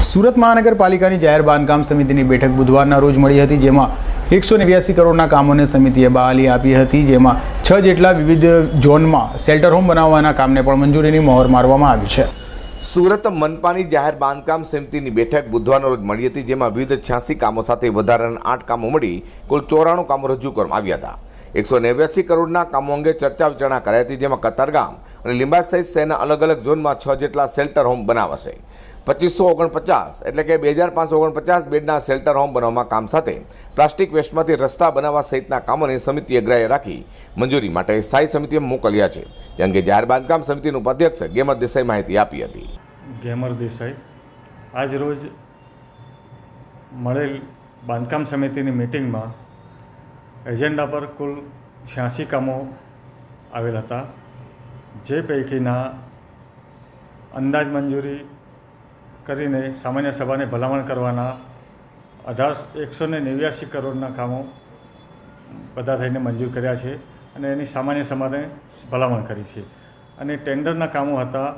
સુરત મહાનગરપાલિકાની જાહેર બાંધકામ સમિતિની બેઠક બુધવારના રોજ મળી હતી, જેમાં 189 કરોડના કામોને સમિતિએ બહાલી આપી હતી, જેમાં 6 જેટલા વિવિધ ઝોનમાં શેલ્ટર હોમ બનાવવાના કામને પણ મંજૂરીની મહોર મારવામાં આવી છે. સુરત મનપાની જાહેર બાંધકામ સમિતિની બેઠક બુધવારના રોજ મળી હતી, જેમાં વિવિધ 86 કામો સાથે વધારાના 8 કામો મળી કુલ 94 કામો રજૂ કરવામાં આવ્યા હતા. 189 કરોડના કામો અંગે ચર્ચા વિચારણા કરાઈ હતી, જેમાં કતારગામ અને લીંબાયત સહિત શહેરના અલગ અલગ ઝોનમાં 6 જેટલા શેલ્ટર હોમ બનાવાશે. 2549 એટલે કે 2549 બેડના શેલ્ટર હોમ બનાવવામાં કામ સાથે પ્લાસ્ટિક વેસ્ટમાંથી રસ્તા બનાવવા સહિતના કામોને સમિતિએ ગ્રાહ્ય રાખી મંજૂરી માટે સ્થાયી સમિતિએ મોકલ્યા છે. જે અંગે જાહેર બાંધકામ સમિતિના ઉપાધ્યક્ષ ગેમર દેસાઈ માહિતી આપી હતી. ગેમર દેસાઈ આજ રોજ મળેલ બાંધકામ સમિતિની મિટિંગમાં એજન્ડા પર કુલ 86 કામો આવેલ હતા, જે પૈકીના અંદાજ મંજૂરી કરીને સામાન્ય સભાને ભલામણ કરવાના 189 કરોડના કામો બધા થઈને મંજૂર કર્યા છે અને એની સામાન્ય સભાને ભલામણ કરી છે. અને ટેન્ડરના કામો હતા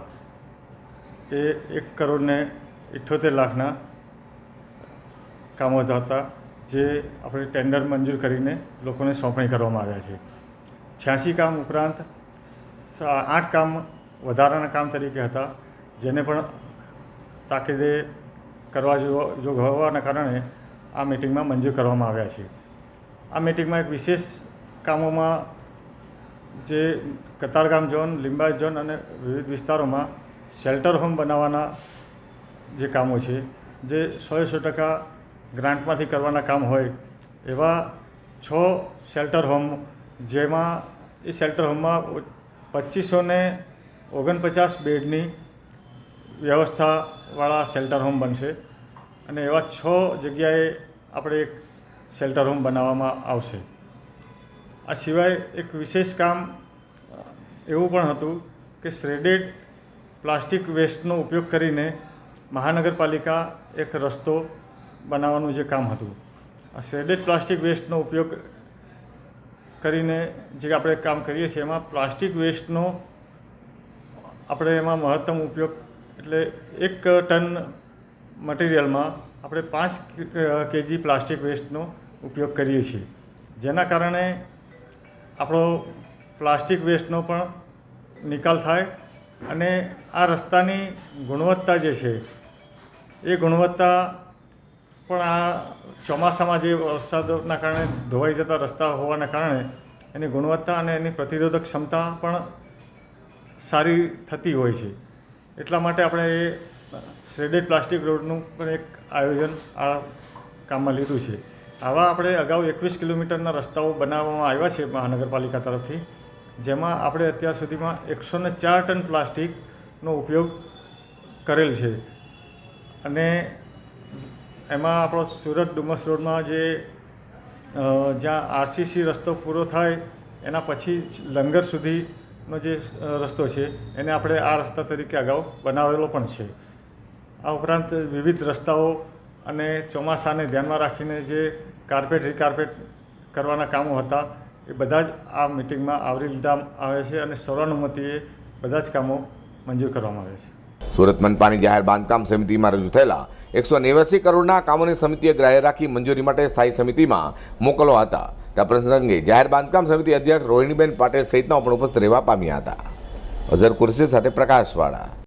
એ 1,78,00,000ના કામો હતા, જે આપણે ટેન્ડર મંજૂર કરીને લોકોને સોંપણી કરવામાં આવ્યા છે. 86 કામ ઉપરાંત 8 કામ વધારાના કામ તરીકે હતા, જેને પણ તાકીદે કરવા જો હોવાના કારણે આ મિટિંગમાં મંજૂર કરવામાં આવ્યા છે. આ મિટિંગમાં એક વિશેષ કામોમાં જે કતારગામ ઝોન, લીંબાયત ઝોન અને વિવિધ વિસ્તારોમાં શેલ્ટર હોમ બનાવવાના જે કામો છે, જે 100% ગ્રાન્ટમાંથી કરવાના કામ હોય એવા 6 શેલ્ટર હોમ, જેમાં એ શેલ્ટર હોમમાં 2549 બેડની વ્યવસ્થાવાળા શેલ્ટર હોમ બનશે અને એવા 6 જગ્યાએ આપણે એક શેલ્ટર હોમ બનાવવામાં આવશે. આ સિવાય એક વિશેષ કામ એવું પણ હતું કે શ્રેડેડ પ્લાસ્ટિક વેસ્ટનો ઉપયોગ કરીને મહાનગરપાલિકા એક રસ્તો બનાવવાનું જે કામ હતું. આ શ્રેડેડ પ્લાસ્ટિક વેસ્ટનો ઉપયોગ કરીને જે આપણે કામ કરીએ છીએ, એમાં પ્લાસ્ટિક વેસ્ટનો આપણે એમાં મહત્તમ ઉપયોગ એટલે 1 ટન મટીરિયલમાં આપણે 5 kg પ્લાસ્ટિક વેસ્ટનો ઉપયોગ કરીએ છીએ, જેના કારણે આપણો પ્લાસ્ટિક વેસ્ટનો પણ નિકાલ થાય અને આ રસ્તાની ગુણવત્તા જે છે એ ગુણવત્તા પણ આ ચોમાસામાં જે વરસાદના કારણે ધોવાઈ જતા રસ્તા હોવાના કારણે એની ગુણવત્તા અને એની પ્રતિરોધક ક્ષમતા પણ સારી થતી હોય છે. એટલા માટે આપણે એ શ્રેડેડ પ્લાસ્ટિક રોડનું પણ એક આયોજન આ કામમાં લીધું છે. આવા આપણે અગાઉ 21 કિલોમીટરના રસ્તાઓ બનાવવામાં આવ્યા છે મહાનગરપાલિકા તરફથી, જેમાં આપણે અત્યાર સુધીમાં 104 ટન પ્લાસ્ટિકનો ઉપયોગ કરેલ છે. અને એમાં આપણો સુરત ડુમસ રોડમાં જે જ્યાં RCC રસ્તો પૂરો થાય એના પછી લંગર સુધીનો જે રસ્તો છે એને આપણે આ રસ્તા તરીકે અગાઉ બનાવેલો પણ છે. આ ઉપરાંત વિવિધ રસ્તાઓ અને ચોમાસાને ધ્યાનમાં રાખીને જે કાર્પેટ રીકાર્પેટ કરવાના કામો હતા એ બધા જ આ મિટિંગમાં આવરી લીધા આવે છે અને સર્વાનુમતિએ બધા જ કામો મંજૂર કરવામાં આવે છે. સુરત મનપાની જાહેર બાંધકામ સમિતિમાં રજૂ થયેલા 189 કરોડના કામોની સમિતિએ ગ્રાહ્ય રાખી મંજૂરી માટે સ્થાયી સમિતિમાં મોકલવા હતા. त्या प्रसंगे जाહેર બાંધકામ સમિતિ અધ્યક્ષ રોહિણીબેન પાટેલ સહિતના પણ ઉપસ્થિત રહેવા પામ્યા હતા. અઝર કુરશી સાથે પ્રકાશવાળા.